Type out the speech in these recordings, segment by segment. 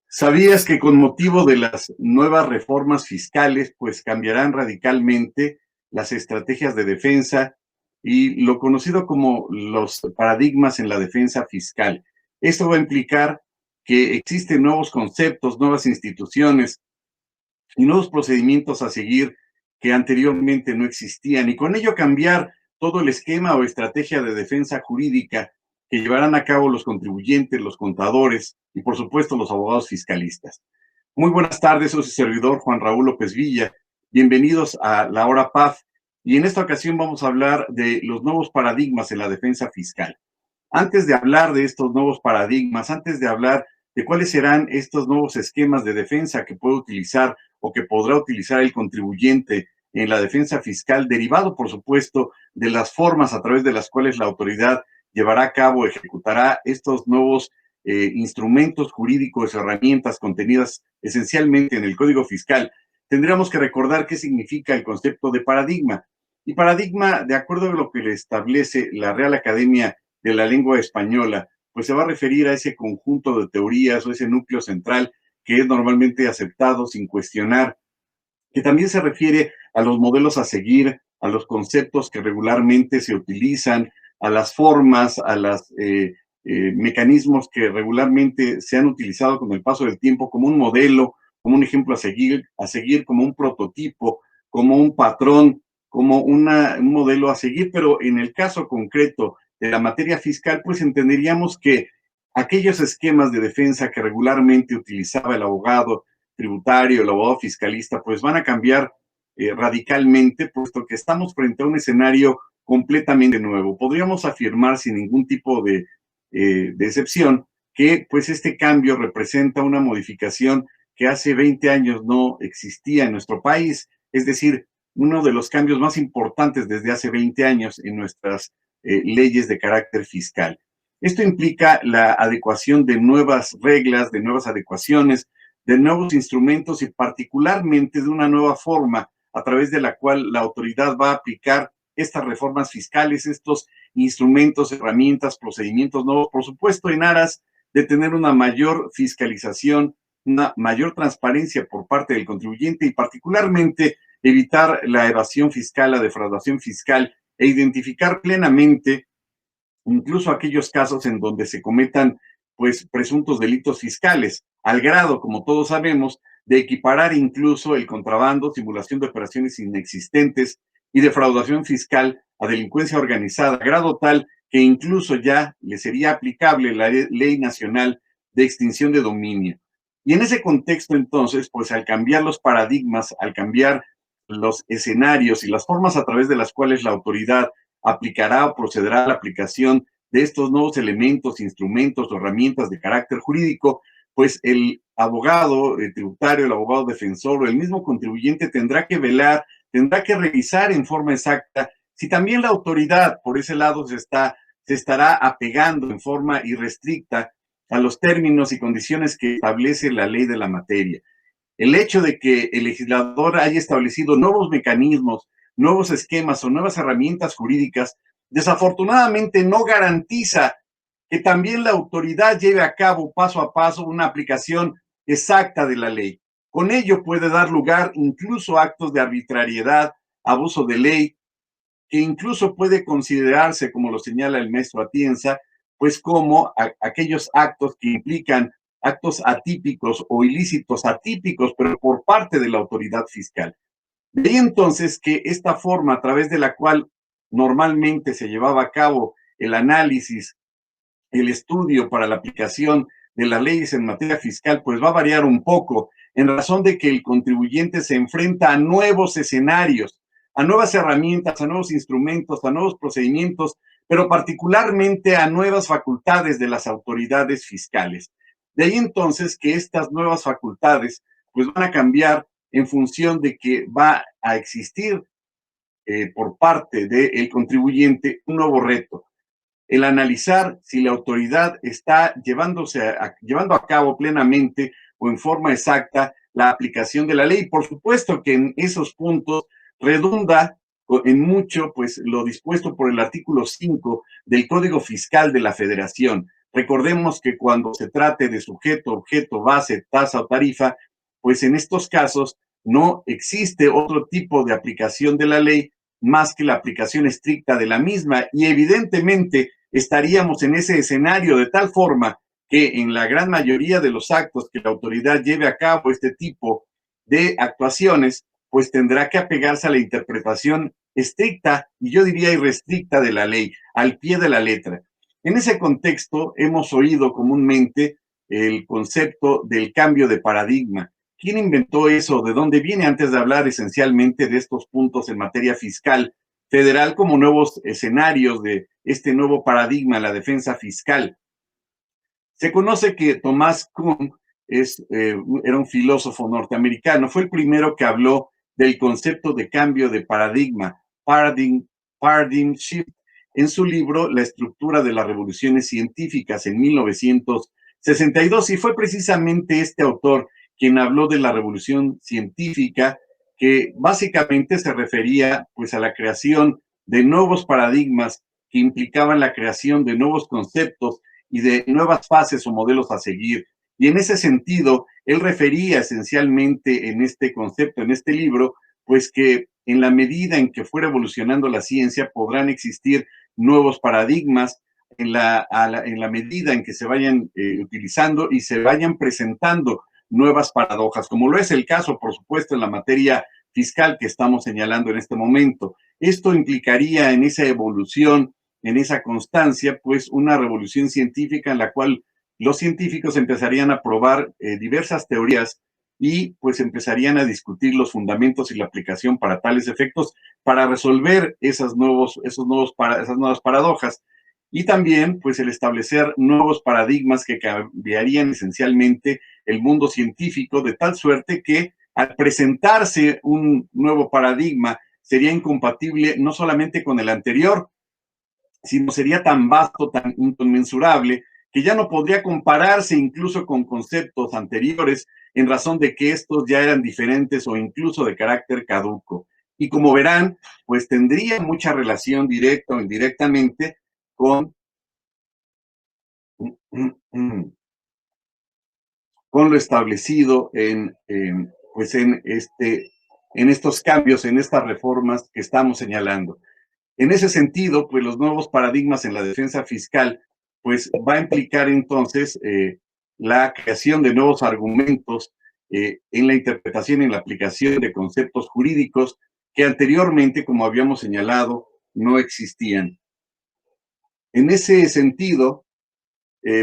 ¿Sabías que con motivo de las nuevas reformas fiscales, pues cambiarán radicalmente las estrategias de defensa y lo conocido como los paradigmas en la defensa fiscal? Esto va a implicar que existen nuevos conceptos, nuevas instituciones y nuevos procedimientos a seguir que anteriormente no existían, y con ello cambiar todo el esquema o estrategia de defensa jurídica que llevarán a cabo los contribuyentes, los contadores y, por supuesto, los abogados fiscalistas. Muy buenas tardes, soy su servidor Juan Raúl López Villa. Bienvenidos a La Hora PAF, y en esta ocasión vamos a hablar de los nuevos paradigmas en la defensa fiscal. Antes de hablar de estos nuevos paradigmas, antes de hablar de cuáles serán estos nuevos esquemas de defensa que puede utilizar o que podrá utilizar el contribuyente en la defensa fiscal, derivado, por supuesto, de las formas a través de las cuales la autoridad llevará a cabo, ejecutará estos nuevos instrumentos jurídicos, herramientas contenidas esencialmente en el Código Fiscal, tendríamos que recordar qué significa el concepto de paradigma. Y paradigma, de acuerdo a lo que le establece la Real Academia de la Lengua Española, pues se va a referir a ese conjunto de teorías o ese núcleo central que es normalmente aceptado sin cuestionar, que también se refiere a los modelos a seguir, a los conceptos que regularmente se utilizan, a las formas, a los mecanismos que regularmente se han utilizado con el paso del tiempo como un modelo, como un ejemplo a seguir, como un prototipo, como un patrón, como un modelo a seguir, pero en el caso concreto de la materia fiscal, pues entenderíamos que aquellos esquemas de defensa que regularmente utilizaba el abogado tributario, el abogado fiscalista, pues van a cambiar radicalmente, puesto que estamos frente a un escenario completamente nuevo. Podríamos afirmar sin ningún tipo de excepción que pues este cambio representa una modificación que hace 20 años no existía en nuestro país, es decir, uno de los cambios más importantes desde hace 20 años en nuestras leyes de carácter fiscal. Esto implica la adecuación de nuevas reglas, de nuevas adecuaciones, de nuevos instrumentos y particularmente de una nueva forma a través de la cual la autoridad va a aplicar estas reformas fiscales, estos instrumentos, herramientas, procedimientos nuevos, por supuesto, en aras de tener una mayor fiscalización, una mayor transparencia por parte del contribuyente y particularmente evitar la evasión fiscal, la defraudación fiscal e identificar plenamente incluso aquellos casos en donde se cometan pues presuntos delitos fiscales, al grado, como todos sabemos, de equiparar incluso el contrabando, simulación de operaciones inexistentes y defraudación fiscal a delincuencia organizada, a grado tal que incluso ya le sería aplicable la Ley Nacional de Extinción de Dominio. Y en ese contexto, entonces, pues al cambiar los paradigmas, al cambiar los escenarios y las formas a través de las cuales la autoridad aplicará o procederá a la aplicación de estos nuevos elementos, instrumentos o herramientas de carácter jurídico, pues el abogado tributario, el abogado defensor o el mismo contribuyente tendrá que velar, tendrá que revisar en forma exacta si también la autoridad por ese lado se estará apegando en forma irrestricta a los términos y condiciones que establece la ley de la materia. El hecho de que el legislador haya establecido nuevos mecanismos, nuevos esquemas o nuevas herramientas jurídicas, desafortunadamente no garantiza que también la autoridad lleve a cabo paso a paso una aplicación exacta de la ley. Con ello puede dar lugar incluso a actos de arbitrariedad, abuso de ley, que incluso puede considerarse, como lo señala el maestro Atienza, pues como aquellos actos que implican actos atípicos o ilícitos atípicos, pero por parte de la autoridad fiscal. De ahí entonces que esta forma a través de la cual normalmente se llevaba a cabo el análisis, el estudio para la aplicación de las leyes en materia fiscal, pues va a variar un poco en razón de que el contribuyente se enfrenta a nuevos escenarios, a nuevas herramientas, a nuevos instrumentos, a nuevos procedimientos, pero particularmente a nuevas facultades de las autoridades fiscales. De ahí entonces que estas nuevas facultades pues van a cambiar en función de que va a existir por parte del contribuyente un nuevo reto, el analizar si la autoridad está llevando a cabo plenamente o en forma exacta la aplicación de la ley. Por supuesto que en esos puntos redunda en mucho pues lo dispuesto por el artículo 5 del Código Fiscal de la Federación. Recordemos que cuando se trate de sujeto, objeto, base, tasa o tarifa, pues en estos casos no existe otro tipo de aplicación de la ley más que la aplicación estricta de la misma, y evidentemente estaríamos en ese escenario de tal forma que en la gran mayoría de los actos que la autoridad lleve a cabo este tipo de actuaciones, pues tendrá que apegarse a la interpretación estricta y yo diría irrestricta de la ley, al pie de la letra. En ese contexto hemos oído comúnmente el concepto del cambio de paradigma. ¿Quién inventó eso? ¿De dónde viene? Antes de hablar esencialmente de estos puntos en materia fiscal federal como nuevos escenarios de este nuevo paradigma, la defensa fiscal. Se conoce que Thomas Kuhn era un filósofo norteamericano, fue el primero que habló del concepto de cambio de paradigma, paradigm shift, en su libro La estructura de las revoluciones científicas en 1962, y fue precisamente este autor quien habló de la revolución científica, que básicamente se refería pues a la creación de nuevos paradigmas que implicaban la creación de nuevos conceptos y de nuevas fases o modelos a seguir. Y en ese sentido, él refería esencialmente en este concepto, en este libro, pues que en la medida en que fuera evolucionando la ciencia, podrán existir nuevos paradigmas en la medida en que se vayan utilizando y se vayan presentando nuevas paradojas, como lo es el caso, por supuesto, en la materia fiscal que estamos señalando en este momento. Esto implicaría en esa evolución, en esa constancia, pues una revolución científica en la cual los científicos empezarían a probar diversas teorías y pues empezarían a discutir los fundamentos y la aplicación para tales efectos para resolver esas nuevas paradojas. Y también pues el establecer nuevos paradigmas que cambiarían esencialmente el mundo científico de tal suerte que al presentarse un nuevo paradigma sería incompatible no solamente con el anterior, sino sería tan vasto, tan inconmensurable, que ya no podría compararse incluso con conceptos anteriores en razón de que estos ya eran diferentes o incluso de carácter caduco. Y como verán, pues tendría mucha relación directa o indirectamente con, con lo establecido pues en estos cambios, en estas reformas que estamos señalando. En ese sentido, pues los nuevos paradigmas en la defensa fiscal, pues va a implicar entonces la creación de nuevos argumentos en la interpretación y en la aplicación de conceptos jurídicos que anteriormente, como habíamos señalado, no existían. En ese sentido,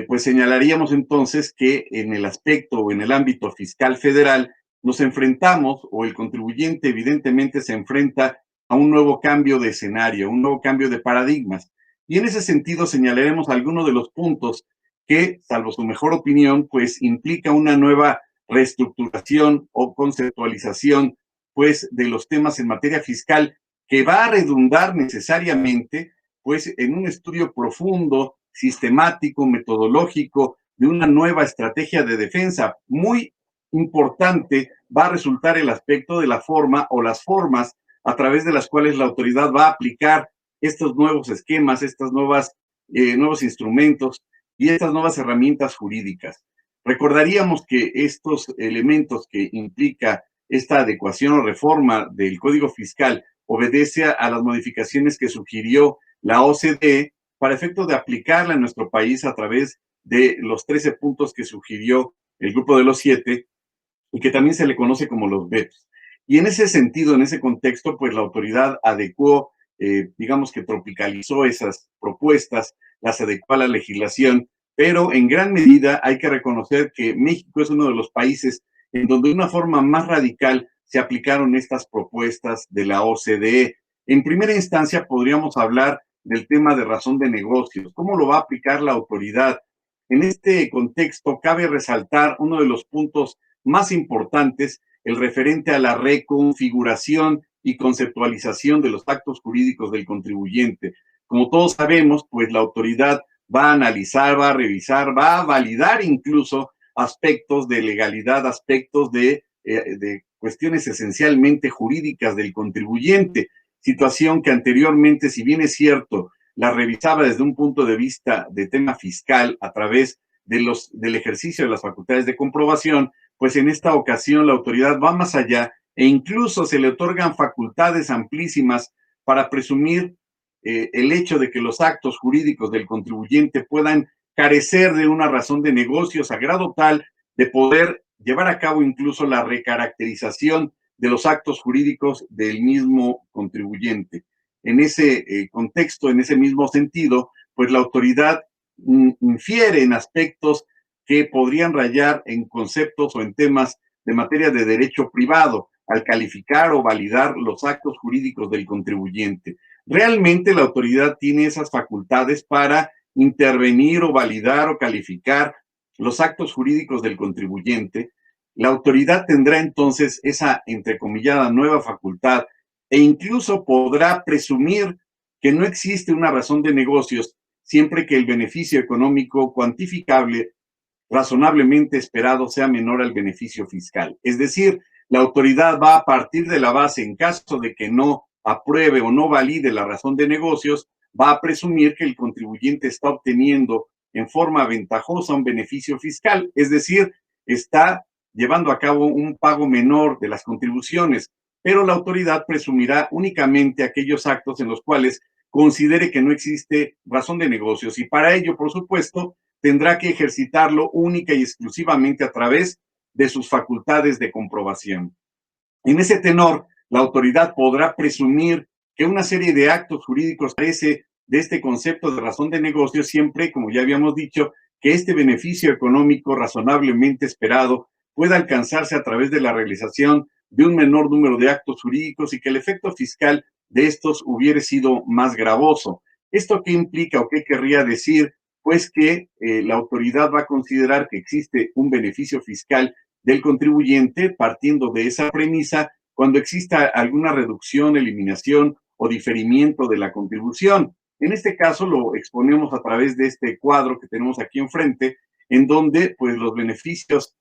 pues señalaríamos entonces que en el aspecto o en el ámbito fiscal federal nos enfrentamos, o el contribuyente evidentemente se enfrenta a un nuevo cambio de escenario, un nuevo cambio de paradigmas. Y en ese sentido señalaremos algunos de los puntos que, salvo su mejor opinión, pues implica una nueva reestructuración o conceptualización, pues, de los temas en materia fiscal, que va a redundar necesariamente, pues, en un estudio profundo, sistemático, metodológico, de una nueva estrategia de defensa. Muy importante va a resultar el aspecto de la forma o las formas a través de las cuales la autoridad va a aplicar estos nuevos esquemas, estos nuevos instrumentos y estas nuevas herramientas jurídicas. Recordaríamos que estos elementos que implica esta adecuación o reforma del Código Fiscal obedece a las modificaciones que sugirió la OCDE para efecto de aplicarla en nuestro país a través de los 13 puntos que sugirió el grupo de los 7 y que también se le conoce como los BEPS. Y en ese sentido, en ese contexto, pues la autoridad adecuó, digamos que tropicalizó esas propuestas, las adecuó a la legislación, pero en gran medida hay que reconocer que México es uno de los países en donde de una forma más radical se aplicaron estas propuestas de la OCDE. En primera instancia podríamos hablar del tema de razón de negocios, cómo lo va a aplicar la autoridad. En este contexto cabe resaltar uno de los puntos más importantes, el referente a la reconfiguración y conceptualización de los actos jurídicos del contribuyente. Como todos sabemos, pues la autoridad va a analizar, va a revisar, va a validar incluso aspectos de legalidad, aspectos de cuestiones esencialmente jurídicas del contribuyente, situación que anteriormente, si bien es cierto, la revisaba desde un punto de vista de tema fiscal a través del ejercicio de las facultades de comprobación, pues en esta ocasión la autoridad va más allá e incluso se le otorgan facultades amplísimas para presumir el hecho de que los actos jurídicos del contribuyente puedan carecer de una razón de negocios a grado tal de poder llevar a cabo incluso la recaracterización de los actos jurídicos del mismo contribuyente. En ese contexto, en ese mismo sentido, pues la autoridad infiere en aspectos que podrían rayar en conceptos o en temas de materia de derecho privado al calificar o validar los actos jurídicos del contribuyente. Realmente la autoridad tiene esas facultades para intervenir o validar o calificar los actos jurídicos del contribuyente. La autoridad tendrá entonces esa entrecomillada nueva facultad e incluso podrá presumir que no existe una razón de negocios siempre que el beneficio económico cuantificable razonablemente esperado sea menor al beneficio fiscal. Es decir, la autoridad va a partir de la base, en caso de que no apruebe o no valide la razón de negocios, va a presumir que el contribuyente está obteniendo en forma ventajosa un beneficio fiscal, es decir, está llevando a cabo un pago menor de las contribuciones, pero la autoridad presumirá únicamente aquellos actos en los cuales considere que no existe razón de negocios y para ello, por supuesto, tendrá que ejercitarlo única y exclusivamente a través de sus facultades de comprobación. En ese tenor, la autoridad podrá presumir que una serie de actos jurídicos carece de este concepto de razón de negocio siempre, como ya habíamos dicho, que este beneficio económico razonablemente esperado pueda alcanzarse a través de la realización de un menor número de actos jurídicos y que el efecto fiscal de estos hubiera sido más gravoso. ¿Esto qué implica o qué querría decir? Pues que la autoridad va a considerar que existe un beneficio fiscal del contribuyente partiendo de esa premisa cuando exista alguna reducción, eliminación o diferimiento de la contribución. En este caso lo exponemos a través de este cuadro que tenemos aquí enfrente, en donde pues los beneficios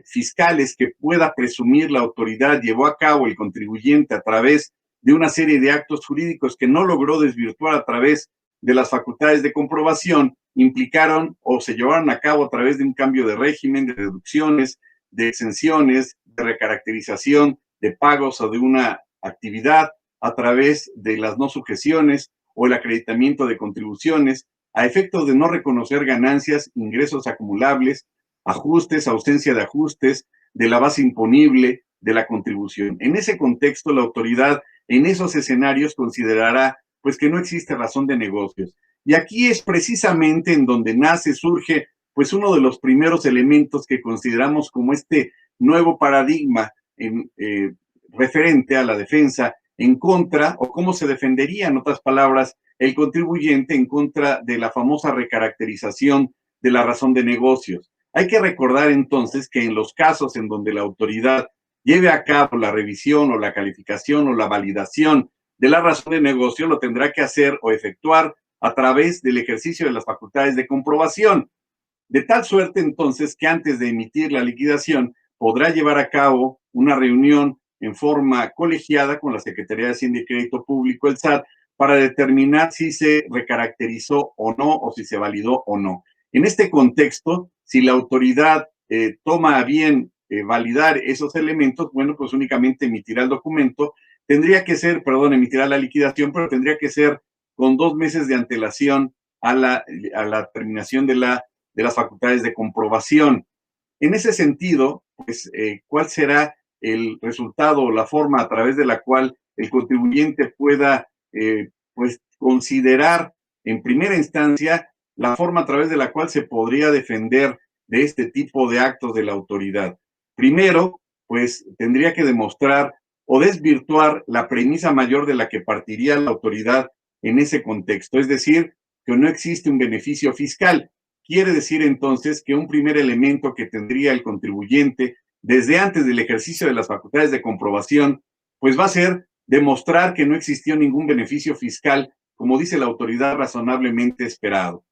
fiscales que pueda presumir la autoridad llevó a cabo el contribuyente a través de una serie de actos jurídicos que no logró desvirtuar a través de las facultades de comprobación, implicaron o se llevaron a cabo a través de un cambio de régimen, de deducciones, de exenciones, de recaracterización de pagos o de una actividad a través de las no sujeciones o el acreditamiento de contribuciones a efectos de no reconocer ganancias, ingresos acumulables, ajustes, ausencia de ajustes, de la base imponible, de la contribución. En ese contexto, la autoridad en esos escenarios considerará pues que no existe razón de negocios. Y aquí es precisamente en donde nace, surge pues uno de los primeros elementos que consideramos como este nuevo paradigma referente a la defensa en contra, o cómo se defendería, en otras palabras, el contribuyente en contra de la famosa recaracterización de la razón de negocios. Hay que recordar entonces que en los casos en donde la autoridad lleve a cabo la revisión o la calificación o la validación de la razón de negocio, lo tendrá que hacer o efectuar a través del ejercicio de las facultades de comprobación. De tal suerte entonces que antes de emitir la liquidación podrá llevar a cabo una reunión en forma colegiada con la Secretaría de Hacienda y Crédito Público, el SAT, para determinar si se recaracterizó o no, o si se validó o no. En este contexto, si la autoridad toma a bien validar esos elementos, bueno, pues únicamente emitirá el documento, emitirá la liquidación, pero tendría que ser con 2 meses de antelación a la terminación de las facultades de comprobación. En ese sentido, pues, ¿cuál será el resultado o la forma a través de la cual el contribuyente pueda, pues, considerar en primera instancia la forma a través de la cual se podría defender de este tipo de actos de la autoridad? Primero, pues, tendría que demostrar o desvirtuar la premisa mayor de la que partiría la autoridad en ese contexto, es decir, que no existe un beneficio fiscal. Quiere decir entonces que un primer elemento que tendría el contribuyente desde antes del ejercicio de las facultades de comprobación, pues va a ser demostrar que no existió ningún beneficio fiscal, como dice la autoridad, razonablemente esperado.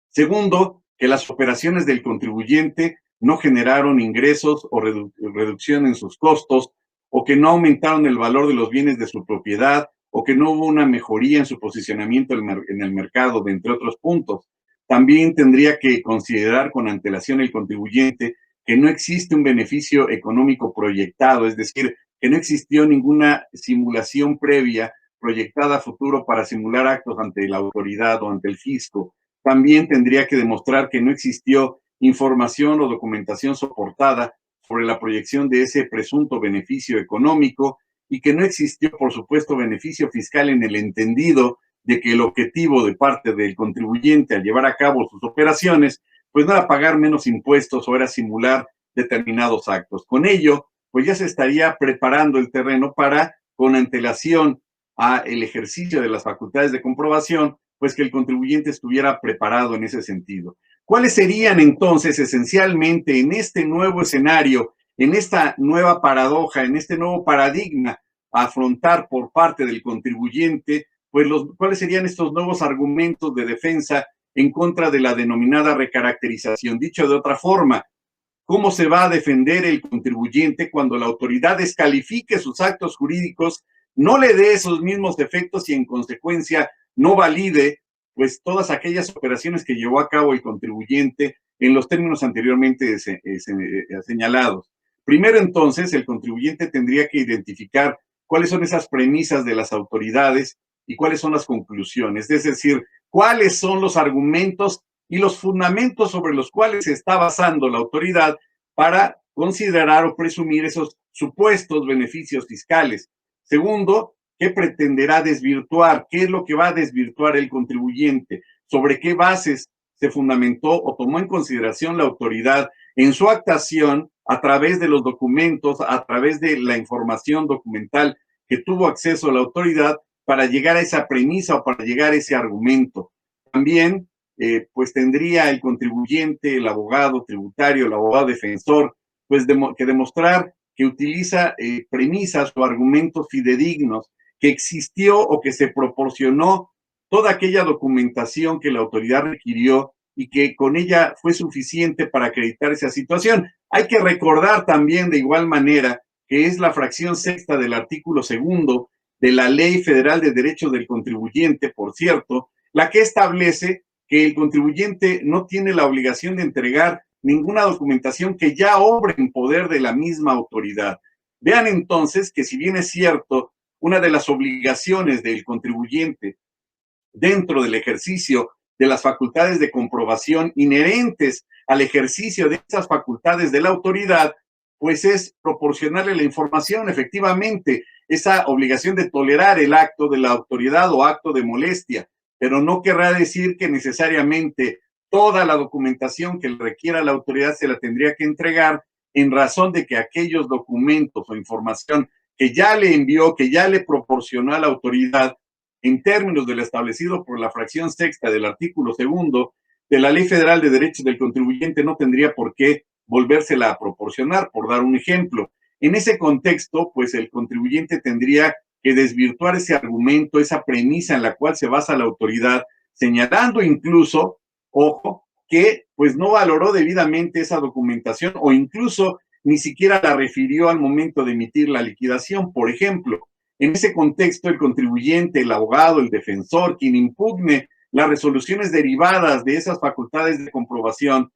Segundo, que las operaciones del contribuyente no generaron ingresos o reducción en sus costos, o que no aumentaron el valor de los bienes de su propiedad, o que no hubo una mejoría en su posicionamiento en el mercado, de entre otros puntos. También tendría que considerar con antelación el contribuyente que no existe un beneficio económico proyectado, es decir, que no existió ninguna simulación previa proyectada a futuro para simular actos ante la autoridad o ante el fisco. También tendría que demostrar que no existió información o documentación soportada sobre la proyección de ese presunto beneficio económico y que no existió, por supuesto, beneficio fiscal en el entendido de que el objetivo de parte del contribuyente al llevar a cabo sus operaciones, pues no era pagar menos impuestos o era simular determinados actos. Con ello, pues ya se estaría preparando el terreno para, con antelación a el ejercicio de las facultades de comprobación, pues que el contribuyente estuviera preparado en ese sentido. ¿Cuáles serían entonces esencialmente en este nuevo escenario, en esta nueva paradoja, en este nuevo paradigma a afrontar por parte del contribuyente? Pues ¿cuáles serían estos nuevos argumentos de defensa en contra de la denominada recaracterización? Dicho de otra forma, ¿cómo se va a defender el contribuyente cuando la autoridad descalifique sus actos jurídicos, no le dé esos mismos efectos y en consecuencia no valide pues todas aquellas operaciones que llevó a cabo el contribuyente en los términos anteriormente señalados? Primero, entonces, el contribuyente tendría que identificar cuáles son esas premisas de las autoridades y cuáles son las conclusiones, es decir, cuáles son los argumentos y los fundamentos sobre los cuales se está basando la autoridad para considerar o presumir esos supuestos beneficios fiscales. Segundo, ¿qué pretenderá desvirtuar? ¿Qué es lo que va a desvirtuar el contribuyente? ¿Sobre qué bases se fundamentó o tomó en consideración la autoridad en su actuación a través de los documentos, a través de la información documental que tuvo acceso a la autoridad para llegar a esa premisa o para llegar a ese argumento? También pues tendría el contribuyente, el abogado tributario, el abogado defensor, pues que demostrar que utiliza premisas o argumentos fidedignos, que existió o que se proporcionó toda aquella documentación que la autoridad requirió y que con ella fue suficiente para acreditar esa situación. Hay que recordar también de igual manera que es la fracción sexta del artículo segundo de la Ley Federal de Derechos del Contribuyente, por cierto, la que establece que el contribuyente no tiene la obligación de entregar ninguna documentación que ya obre en poder de la misma autoridad. Vean entonces que si bien es cierto, una de las obligaciones del contribuyente dentro del ejercicio de las facultades de comprobación inherentes al ejercicio de esas facultades de la autoridad, pues es proporcionarle la información, efectivamente, esa obligación de tolerar el acto de la autoridad o acto de molestia, pero no querrá decir que necesariamente toda la documentación que le requiera la autoridad se la tendría que entregar en razón de que aquellos documentos o información que ya le envió, que ya le proporcionó a la autoridad, en términos de lo establecido por la fracción sexta del artículo segundo de la Ley Federal de Derechos del Contribuyente, no tendría por qué volvérsela a proporcionar, por dar un ejemplo. En ese contexto, pues el contribuyente tendría que desvirtuar ese argumento, esa premisa en la cual se basa la autoridad, señalando incluso, ojo, que pues no valoró debidamente esa documentación o incluso ni siquiera la refirió al momento de emitir la liquidación. Por ejemplo, en ese contexto, el contribuyente, el abogado, el defensor, quien impugne las resoluciones derivadas de esas facultades de comprobación,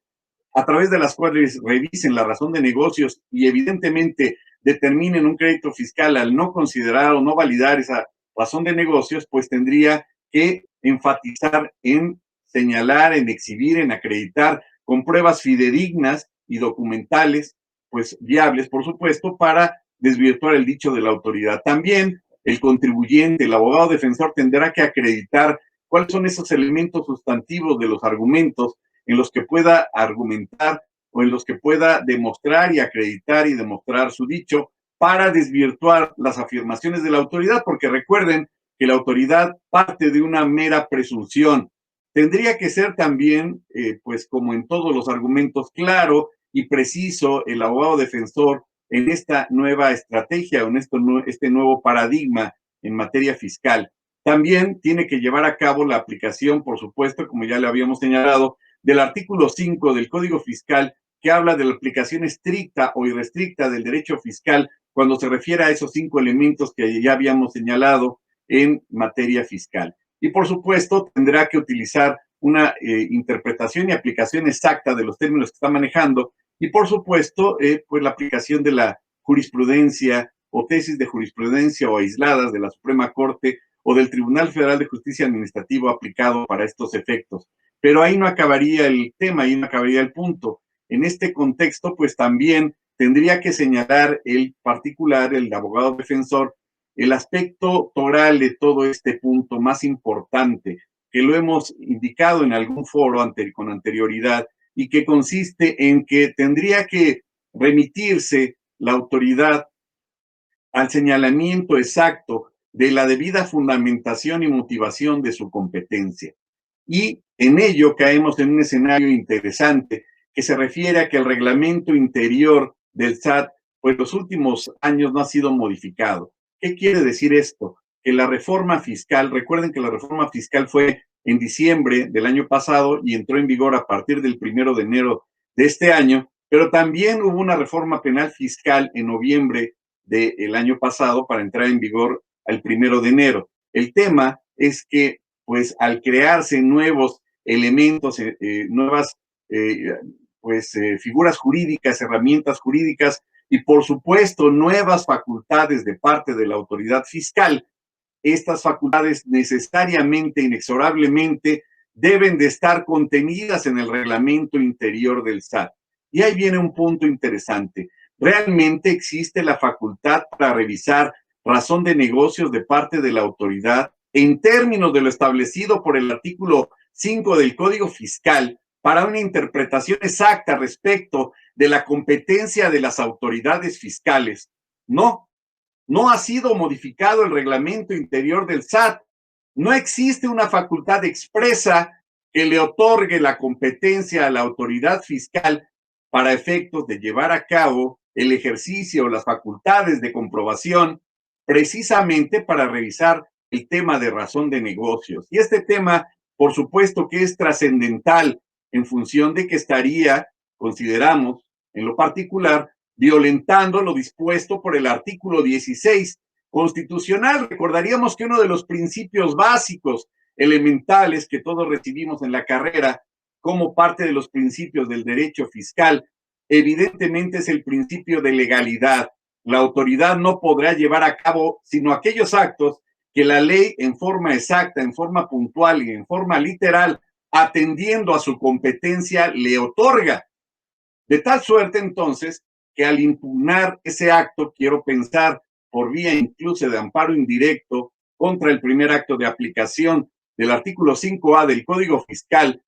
a través de las cuales revisen la razón de negocios y evidentemente determinen un crédito fiscal al no considerar o no validar esa razón de negocios, pues tendría que enfatizar en señalar, en exhibir, en acreditar con pruebas fidedignas y documentales, pues viables, por supuesto, para desvirtuar el dicho de la autoridad. También el contribuyente, el abogado defensor tendrá que acreditar cuáles son esos elementos sustantivos de los argumentos en los que pueda argumentar o en los que pueda demostrar y acreditar y demostrar su dicho para desvirtuar las afirmaciones de la autoridad, porque recuerden que la autoridad parte de una mera presunción. Tendría que ser también, pues como en todos los argumentos, claro y preciso el abogado defensor en esta nueva estrategia o en este nuevo paradigma en materia fiscal. También tiene que llevar a cabo la aplicación, por supuesto, como ya le habíamos señalado, del artículo 5 del Código Fiscal, que habla de la aplicación estricta o irrestricta del derecho fiscal cuando se refiere a esos 5 elementos que ya habíamos señalado en materia fiscal. Y por supuesto tendrá que utilizar una interpretación y aplicación exacta de los términos que está manejando y por supuesto pues la aplicación de la jurisprudencia o tesis de jurisprudencia o aisladas de la Suprema Corte o del Tribunal Federal de Justicia Administrativo aplicado para estos efectos. Pero ahí no acabaría el tema, ahí no acabaría el punto. En este contexto, pues también tendría que señalar el particular, el abogado defensor, el aspecto toral de todo este punto más importante, que lo hemos indicado en algún foro con anterioridad, y que consiste en que tendría que remitirse la autoridad al señalamiento exacto de la debida fundamentación y motivación de su competencia. Y en ello caemos en un escenario interesante que se refiere a que el reglamento interior del SAT, pues los últimos años no ha sido modificado. ¿Qué quiere decir esto? Que la reforma fiscal, recuerden que la reforma fiscal fue en diciembre del año pasado y entró en vigor a partir del 1 de enero de este año, pero también hubo una reforma penal fiscal en noviembre del año pasado para entrar en vigor al 1 de enero. El tema es que, pues, al crearse nuevos elementos, nuevas, figuras jurídicas, herramientas jurídicas y, por supuesto, nuevas facultades de parte de la autoridad fiscal, estas facultades necesariamente, inexorablemente, deben de estar contenidas en el reglamento interior del SAT. Y ahí viene un punto interesante. ¿Realmente existe la facultad para revisar razón de negocios de parte de la autoridad en términos de lo establecido por el artículo 5 del Código Fiscal para una interpretación exacta respecto de la competencia de las autoridades fiscales? No, no ha sido modificado el reglamento interior del SAT. No existe una facultad expresa que le otorgue la competencia a la autoridad fiscal para efectos de llevar a cabo el ejercicio o las facultades de comprobación precisamente para revisar el tema de razón de negocios. Y este tema, por supuesto que es trascendental en función de que estaría, consideramos, en lo particular, violentando lo dispuesto por el artículo 16 constitucional. Recordaríamos que uno de los principios básicos, elementales, que todos recibimos en la carrera como parte de los principios del derecho fiscal, evidentemente es el principio de legalidad. La autoridad no podrá llevar a cabo sino aquellos actos que la ley en forma exacta, en forma puntual y en forma literal, atendiendo a su competencia, le otorga. De tal suerte, entonces, que al impugnar ese acto, quiero pensar por vía incluso de amparo indirecto contra el primer acto de aplicación del artículo 5A del Código Fiscal,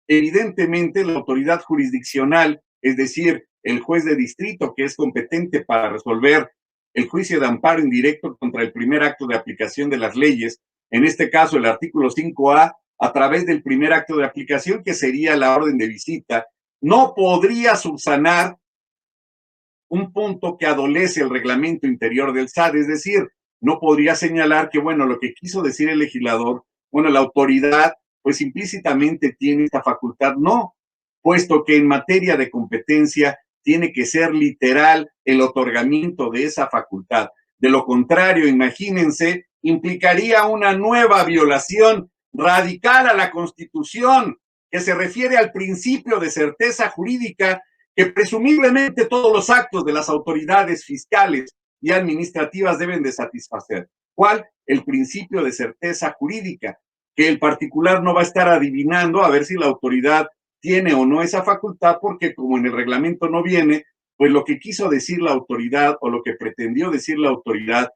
evidentemente la autoridad jurisdiccional, es decir, el juez de distrito que es competente para resolver el juicio de amparo indirecto contra el primer acto de aplicación de las leyes, en este caso el artículo 5A, a través del primer acto de aplicación, que sería la orden de visita, no podría subsanar un punto que adolece el reglamento interior del SAT, es decir, no podría señalar que, bueno, lo que quiso decir el legislador, bueno, la autoridad, pues implícitamente tiene esta facultad, no, puesto que en materia de competencia tiene que ser literal el otorgamiento de esa facultad. De lo contrario, imagínense, implicaría una nueva violación radical a la Constitución, que se refiere al principio de certeza jurídica que presumiblemente todos los actos de las autoridades fiscales y administrativas deben de satisfacer. ¿Cuál? El principio de certeza jurídica, que el particular no va a estar adivinando a ver si la autoridad tiene o no esa facultad, porque como en el reglamento no viene, pues lo que quiso decir la autoridad o lo que pretendió decir la autoridad,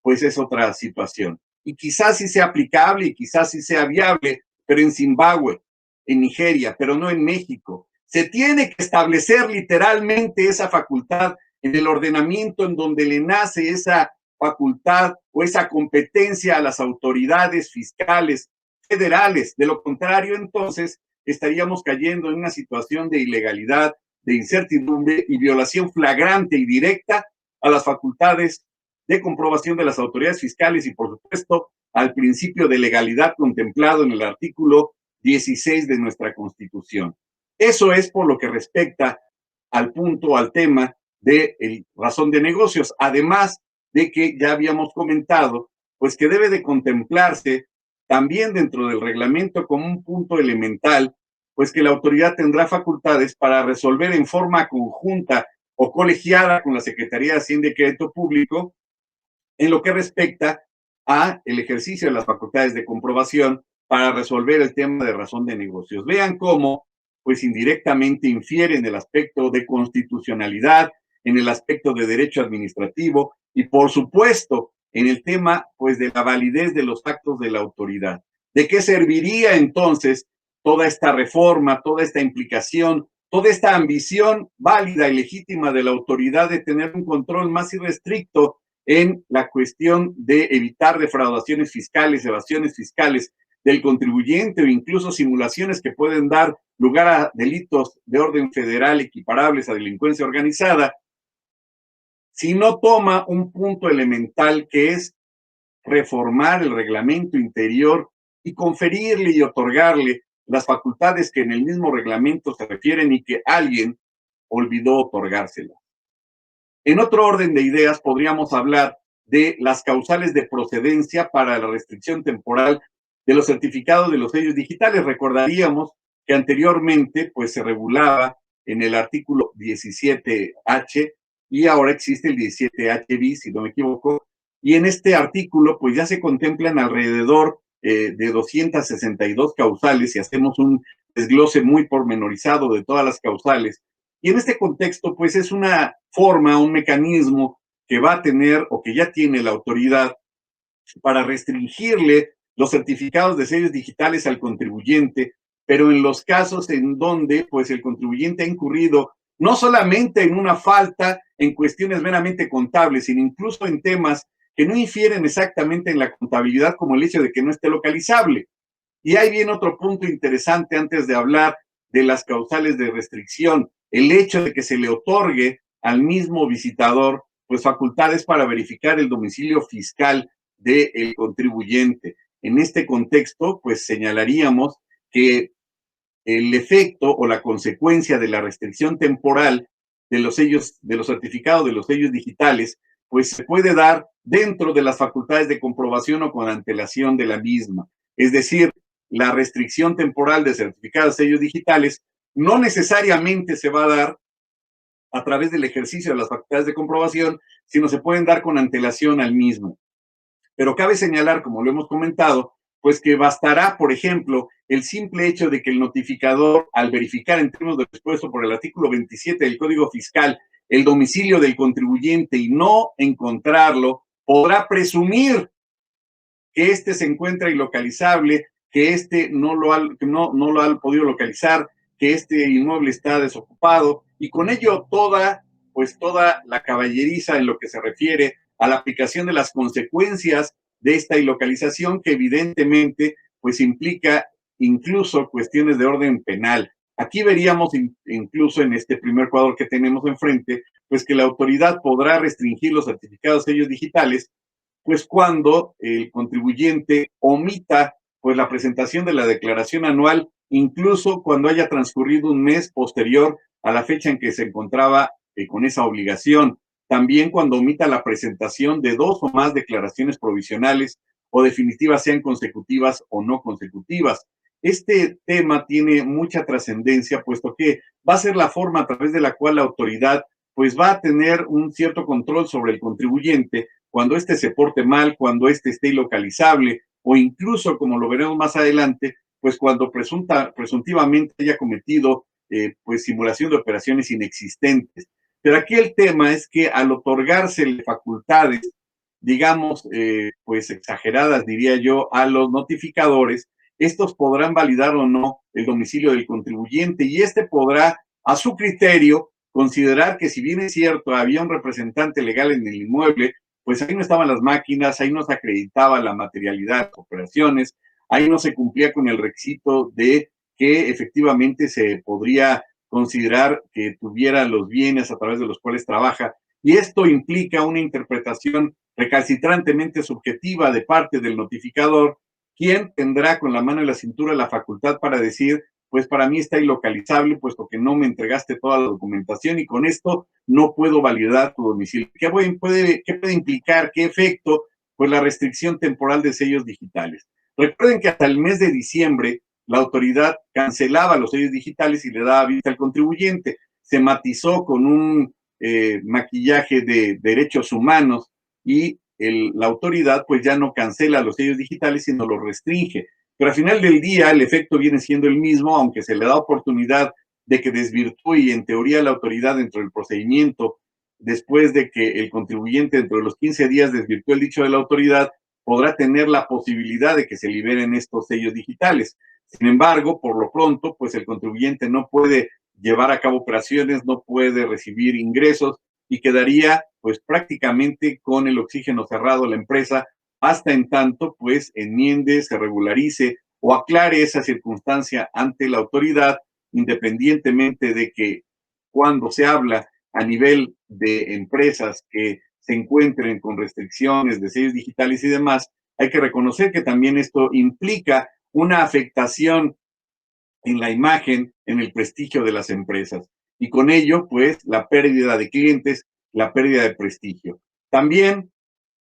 pues es otra situación. Y quizás sí sea aplicable y quizás sí sea viable, pero en Zimbabue, en Nigeria, pero no en México. Se tiene que establecer literalmente esa facultad en el ordenamiento en donde le nace esa facultad o esa competencia a las autoridades fiscales federales. De lo contrario, entonces, estaríamos cayendo en una situación de ilegalidad, de incertidumbre y violación flagrante y directa a las facultades de comprobación de las autoridades fiscales y, por supuesto, al principio de legalidad contemplado en el artículo 16 de nuestra Constitución. Eso es por lo que respecta al punto, al tema de razón de negocios. Además de que ya habíamos comentado pues que debe de contemplarse también dentro del reglamento como un punto elemental, pues que la autoridad tendrá facultades para resolver en forma conjunta o colegiada con la Secretaría de Hacienda y Crédito Público en lo que respecta a el ejercicio de las facultades de comprobación para resolver el tema de razón de negocios. Vean cómo, pues indirectamente infiere en el aspecto de constitucionalidad, en el aspecto de derecho administrativo y, por supuesto, en el tema, pues, de la validez de los actos de la autoridad. ¿De qué serviría entonces toda esta reforma, toda esta implicación, toda esta ambición válida y legítima de la autoridad de tener un control más irrestricto en la cuestión de evitar defraudaciones fiscales, evasiones fiscales del contribuyente o incluso simulaciones que pueden dar lugar a delitos de orden federal equiparables a delincuencia organizada, si no toma un punto elemental que es reformar el reglamento interior y conferirle y otorgarle las facultades que en el mismo reglamento se refieren y que alguien olvidó otorgárselas. En otro orden de ideas, podríamos hablar de las causales de procedencia para la restricción temporal de los certificados de los sellos digitales. Recordaríamos que anteriormente pues, se regulaba en el artículo 17H y ahora existe el 17H bis, si no me equivoco, y en este artículo pues ya se contemplan alrededor de 262 causales y hacemos un desglose muy pormenorizado de todas las causales. Y en este contexto, pues es una forma, un mecanismo que va a tener o que ya tiene la autoridad para restringirle los certificados de sellos digitales al contribuyente, pero en los casos en donde pues el contribuyente ha incurrido no solamente en una falta en cuestiones meramente contables, sino incluso en temas que no infieren exactamente en la contabilidad, como el hecho de que no esté localizable. Y ahí viene otro punto interesante antes de hablar de las causales de restricción, el hecho de que se le otorgue al mismo visitador pues facultades para verificar el domicilio fiscal del contribuyente. En este contexto, pues señalaríamos que el efecto o la consecuencia de la restricción temporal de los sellos, de los certificados de los sellos digitales, pues se puede dar dentro de las facultades de comprobación o con antelación de la misma. Es decir, la restricción temporal de certificados de sellos digitales no necesariamente se va a dar a través del ejercicio de las facultades de comprobación, sino se pueden dar con antelación al mismo. Pero cabe señalar, como lo hemos comentado, pues que bastará, por ejemplo, el simple hecho de que el notificador, al verificar en términos de expuesto por el artículo 27 del Código Fiscal el domicilio del contribuyente y no encontrarlo, podrá presumir que éste se encuentra ilocalizable, que éste no lo ha podido localizar, que este inmueble está desocupado, y con ello toda la caballeriza en lo que se refiere a la aplicación de las consecuencias de esta ilocalización, que evidentemente pues implica incluso cuestiones de orden penal. Aquí veríamos incluso en este primer cuadro que tenemos enfrente, pues que la autoridad podrá restringir los certificados de sellos digitales pues cuando el contribuyente omita pues la presentación de la declaración anual, incluso cuando haya transcurrido un mes posterior a la fecha en que se encontraba con esa obligación. También cuando omita la presentación de dos o más declaraciones provisionales o definitivas, sean consecutivas o no consecutivas. Este tema tiene mucha trascendencia, puesto que va a ser la forma a través de la cual la autoridad pues va a tener un cierto control sobre el contribuyente cuando éste se porte mal, cuando éste esté ilocalizable o incluso, como lo veremos más adelante, pues cuando presuntivamente haya cometido pues simulación de operaciones inexistentes. Pero aquí el tema es que al otorgarse facultades, digamos, pues exageradas, diría yo, a los notificadores, estos podrán validar o no el domicilio del contribuyente y este podrá, a su criterio, considerar que si bien es cierto, había un representante legal en el inmueble, pues ahí no estaban las máquinas, ahí no se acreditaba la materialidad de las operaciones, ahí no se cumplía con el requisito de que efectivamente se podría considerar que tuviera los bienes a través de los cuales trabaja. Y esto implica una interpretación recalcitrantemente subjetiva de parte del notificador, quien tendrá con la mano en la cintura la facultad para decir, pues para mí está ilocalizable, puesto que no me entregaste toda la documentación y con esto no puedo validar tu domicilio. ¿Qué puede implicar? ¿Qué efecto? pues la restricción temporal de sellos digitales. Recuerden que hasta el mes de diciembre la autoridad cancelaba los sellos digitales y le daba vista al contribuyente. Se matizó con un maquillaje de derechos humanos y la autoridad pues ya no cancela los sellos digitales, sino los restringe. Pero al final del día el efecto viene siendo el mismo, aunque se le da oportunidad de que desvirtúe y en teoría la autoridad dentro del procedimiento, después de que el contribuyente dentro de los 15 días desvirtúe el dicho de la autoridad, podrá tener la posibilidad de que se liberen estos sellos digitales. Sin embargo, por lo pronto, pues el contribuyente no puede llevar a cabo operaciones, no puede recibir ingresos y quedaría pues prácticamente con el oxígeno cerrado la empresa hasta en tanto pues enmiende, se regularice o aclare esa circunstancia ante la autoridad, independientemente de que cuando se habla a nivel de empresas que se encuentren con restricciones de sellos digitales y demás, hay que reconocer que también esto implica una afectación en la imagen, en el prestigio de las empresas. Y con ello, pues, la pérdida de clientes, la pérdida de prestigio. También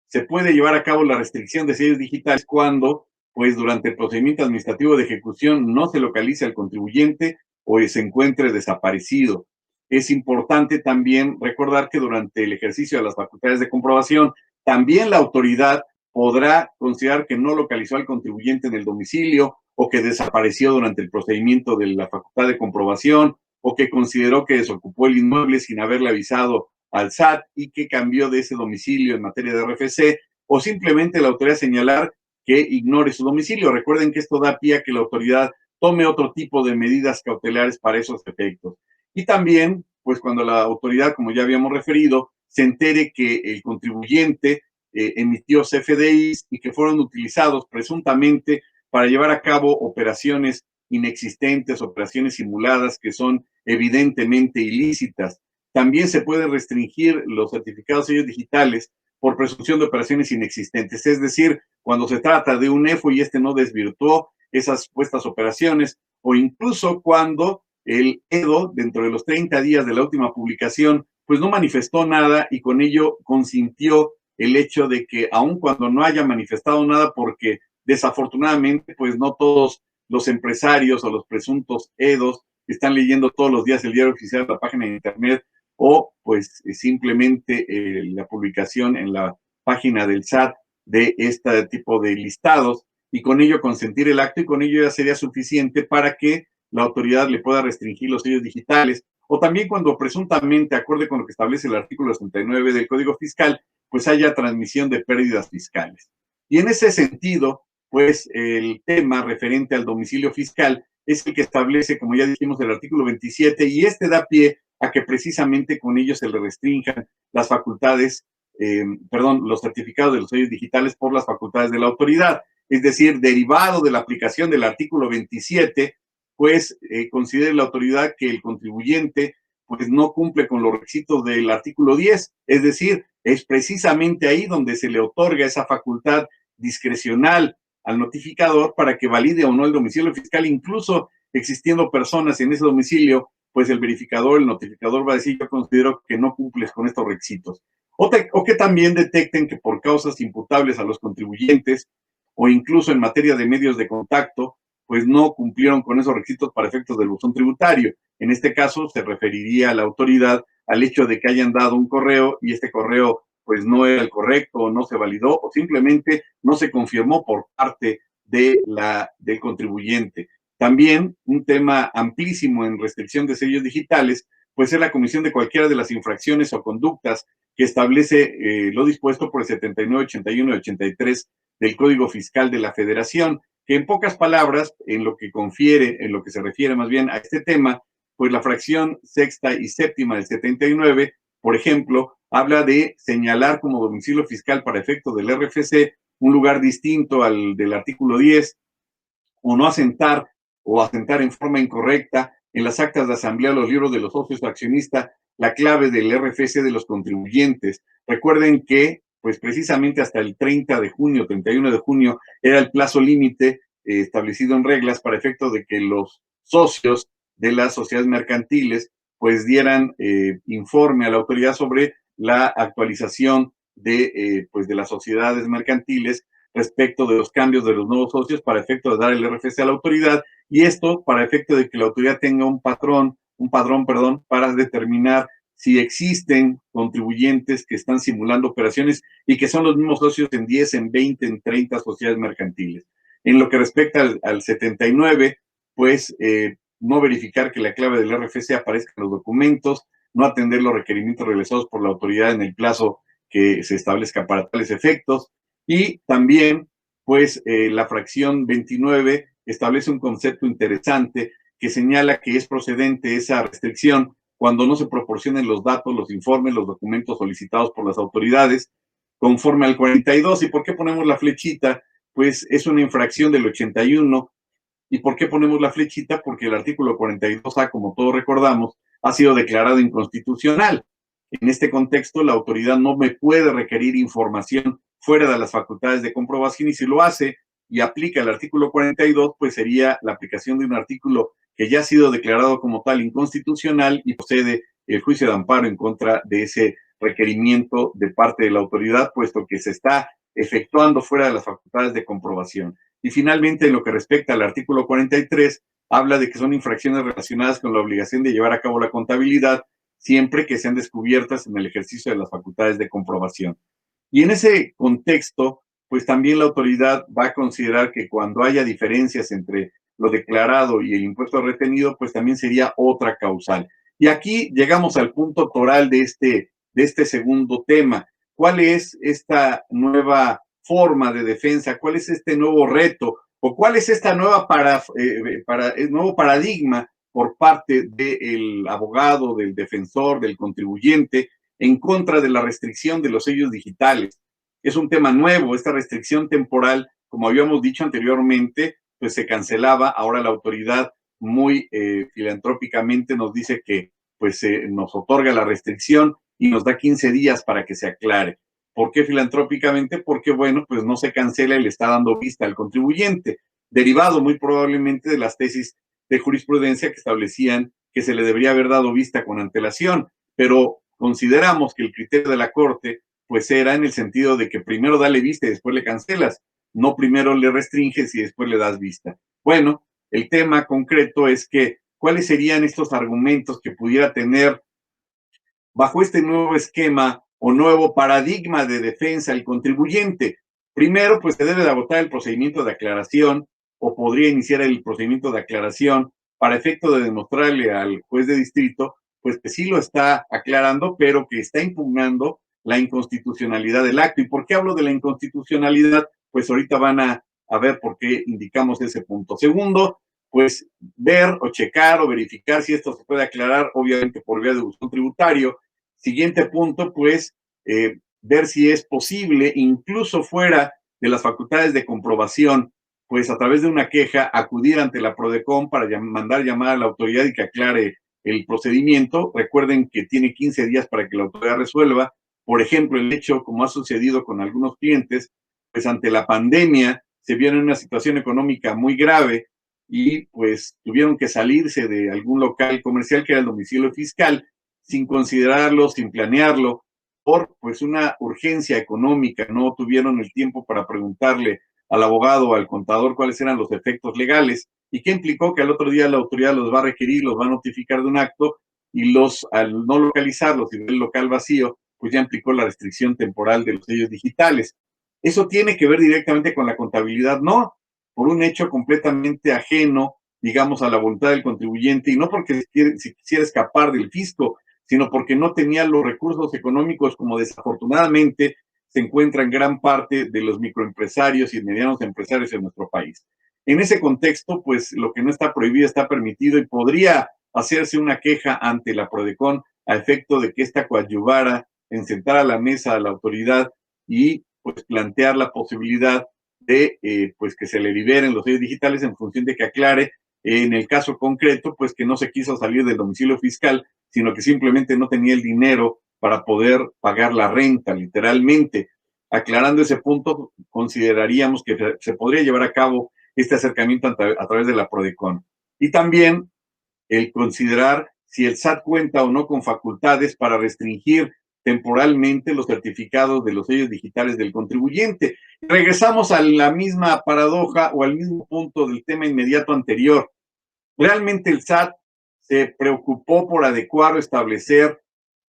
se puede llevar a cabo la restricción de sellos digitales cuando, pues, durante el procedimiento administrativo de ejecución no se localice al contribuyente o se encuentre desaparecido. Es importante también recordar que durante el ejercicio de las facultades de comprobación, también la autoridad podrá considerar que no localizó al contribuyente en el domicilio o que desapareció durante el procedimiento de la facultad de comprobación o que consideró que desocupó el inmueble sin haberle avisado al SAT y que cambió de ese domicilio en materia de RFC, o simplemente la autoridad señalar que ignore su domicilio. Recuerden que esto da pie a que la autoridad tome otro tipo de medidas cautelares para esos efectos. Y también, pues cuando la autoridad, como ya habíamos referido, se entere que el contribuyente emitió CFDIs y que fueron utilizados presuntamente para llevar a cabo operaciones inexistentes, operaciones simuladas que son evidentemente ilícitas. También se pueden restringir los certificados sellos digitales por presunción de operaciones inexistentes, es decir, cuando se trata de un EFO y este no desvirtuó esas supuestas operaciones, o incluso cuando el EDO, dentro de los 30 días de la última publicación, pues no manifestó nada y con ello consintió el hecho de que aun cuando no haya manifestado nada, porque desafortunadamente pues no todos los empresarios o los presuntos EDOs están leyendo todos los días el diario oficial, la página de internet o pues simplemente la publicación en la página del SAT de este tipo de listados y con ello consentir el acto y con ello ya sería suficiente para que la autoridad le pueda restringir los sellos digitales o también cuando presuntamente, acorde con lo que establece el artículo 69 del Código Fiscal, pues haya transmisión de pérdidas fiscales. Y en ese sentido, pues el tema referente al domicilio fiscal es el que establece, como ya dijimos, el artículo 27 y este da pie a que precisamente con ello se le restrinjan las facultades, los certificados de los sellos digitales por las facultades de la autoridad. Es decir, derivado de la aplicación del artículo 27, pues considere la autoridad que el contribuyente pues no cumple con los requisitos del artículo 10, es decir, es precisamente ahí donde se le otorga esa facultad discrecional al notificador para que valide o no el domicilio fiscal, incluso existiendo personas en ese domicilio, pues el verificador, el notificador va a decir, yo considero que no cumples con estos requisitos. O que también detecten que por causas imputables a los contribuyentes o incluso en materia de medios de contacto, pues no cumplieron con esos requisitos para efectos del buzón tributario. En este caso se referiría a la autoridad al hecho de que hayan dado un correo y este correo pues no era el correcto, o no se validó o simplemente no se confirmó por parte del contribuyente. También un tema amplísimo en restricción de sellos digitales, pues es la comisión de cualquiera de las infracciones o conductas que establece lo dispuesto por el 79, 81 y 83 del Código Fiscal de la Federación, que en pocas palabras, en lo que confiere, en lo que se refiere más bien a este tema, pues la fracción sexta y séptima del 79, por ejemplo, habla de señalar como domicilio fiscal para efectos del RFC un lugar distinto al del artículo 10, o no asentar o asentar en forma incorrecta en las actas de asamblea, los libros de los socios accionistas, la clave del RFC de los contribuyentes. Recuerden que, pues precisamente hasta el 30 de junio, 31 de junio, era el plazo límite establecido en reglas para efecto de que los socios de las sociedades mercantiles pues dieran informe a la autoridad sobre la actualización de las sociedades mercantiles respecto de los cambios de los nuevos socios para efecto de dar el RFC a la autoridad, y esto para efecto de que la autoridad tenga un padrón, para determinar si existen contribuyentes que están simulando operaciones y que son los mismos socios en 10, en 20, en 30 sociedades mercantiles. En lo que respecta al 79, pues no verificar que la clave del RFC aparezca en los documentos, no atender los requerimientos realizados por la autoridad en el plazo que se establezca para tales efectos, y también, pues, la fracción 29 establece un concepto interesante que señala que es procedente esa restricción cuando no se proporcionen los datos, los informes, los documentos solicitados por las autoridades, conforme al 42. ¿Y por qué ponemos la flechita? Pues es una infracción del 81. ¿Y por qué ponemos la flechita? Porque el artículo 42A, como todos recordamos, ha sido declarado inconstitucional. En este contexto, la autoridad no me puede requerir información fuera de las facultades de comprobación, y si lo hace y aplica el artículo 42, pues sería la aplicación de un artículo que ya ha sido declarado como tal inconstitucional y procede el juicio de amparo en contra de ese requerimiento de parte de la autoridad, puesto que se está efectuando fuera de las facultades de comprobación. Y finalmente, en lo que respecta al artículo 43, habla de que son infracciones relacionadas con la obligación de llevar a cabo la contabilidad siempre que sean descubiertas en el ejercicio de las facultades de comprobación. Y en ese contexto, pues también la autoridad va a considerar que cuando haya diferencias entre lo declarado y el impuesto retenido, pues también sería otra causal. Y aquí llegamos al punto toral de este segundo tema. ¿Cuál es esta nueva forma de defensa? ¿Cuál es este nuevo reto? ¿O cuál es esta nueva nuevo paradigma por parte del abogado, del defensor, del contribuyente, en contra de la restricción de los sellos digitales? Es un tema nuevo, esta restricción temporal, como habíamos dicho anteriormente, pues se cancelaba. Ahora la autoridad muy filantrópicamente nos dice que pues nos otorga la restricción y nos da 15 días para que se aclare. ¿Por qué filantrópicamente? Porque, bueno, pues no se cancela y le está dando vista al contribuyente, derivado muy probablemente de las tesis de jurisprudencia que establecían que se le debería haber dado vista con antelación, pero consideramos que el criterio de la Corte pues era en el sentido de que primero dale vista y después le cancelas, no primero le restringes y después le das vista. Bueno, el tema concreto es que cuáles serían estos argumentos que pudiera tener bajo este nuevo esquema o nuevo paradigma de defensa el contribuyente. Primero, pues se debe de agotar el procedimiento de aclaración, o podría iniciar el procedimiento de aclaración para efecto de demostrarle al juez de distrito pues que sí lo está aclarando, pero que está impugnando la inconstitucionalidad del acto. ¿Y por qué hablo de la inconstitucionalidad? Pues ahorita van a ver por qué indicamos ese punto. Segundo, pues ver o checar o verificar si esto se puede aclarar, obviamente por vía de buzón tributario. Siguiente punto, pues ver si es posible, incluso fuera de las facultades de comprobación, pues a través de una queja, acudir ante la PRODECON para mandar llamar a la autoridad y que aclare el procedimiento. Recuerden que tiene 15 días para que la autoridad resuelva. Por ejemplo, el hecho, como ha sucedido con algunos clientes, pues ante la pandemia se vieron en una situación económica muy grave y pues tuvieron que salirse de algún local comercial que era el domicilio fiscal sin considerarlo, sin planearlo, por pues una urgencia económica. No tuvieron el tiempo para preguntarle al abogado o al contador cuáles eran los efectos legales, y que implicó que al otro día la autoridad los va a requerir, los va a notificar de un acto, y al no localizarlos y ver el local vacío, pues ya implicó la restricción temporal de los sellos digitales. ¿Eso tiene que ver directamente con la contabilidad? No, por un hecho completamente ajeno, digamos, a la voluntad del contribuyente, y no porque se quisiera escapar del fisco, sino porque no tenía los recursos económicos, como desafortunadamente se encuentran gran parte de los microempresarios y medianos empresarios en nuestro país. En ese contexto, pues lo que no está prohibido está permitido, y podría hacerse una queja ante la PRODECON a efecto de que ésta coadyuvara en sentar a la mesa a la autoridad y pues plantear la posibilidad de pues que se le liberen los sellos digitales en función de que aclare en el caso concreto pues que no se quiso salir del domicilio fiscal, sino que simplemente no tenía el dinero para poder pagar la renta, literalmente. Aclarando ese punto, consideraríamos que se podría llevar a cabo este acercamiento a través de la PRODECON. Y también el considerar si el SAT cuenta o no con facultades para restringir temporalmente los certificados de los sellos digitales del contribuyente. Regresamos a la misma paradoja o al mismo punto del tema inmediato anterior. Realmente el SAT se preocupó por adecuar o establecer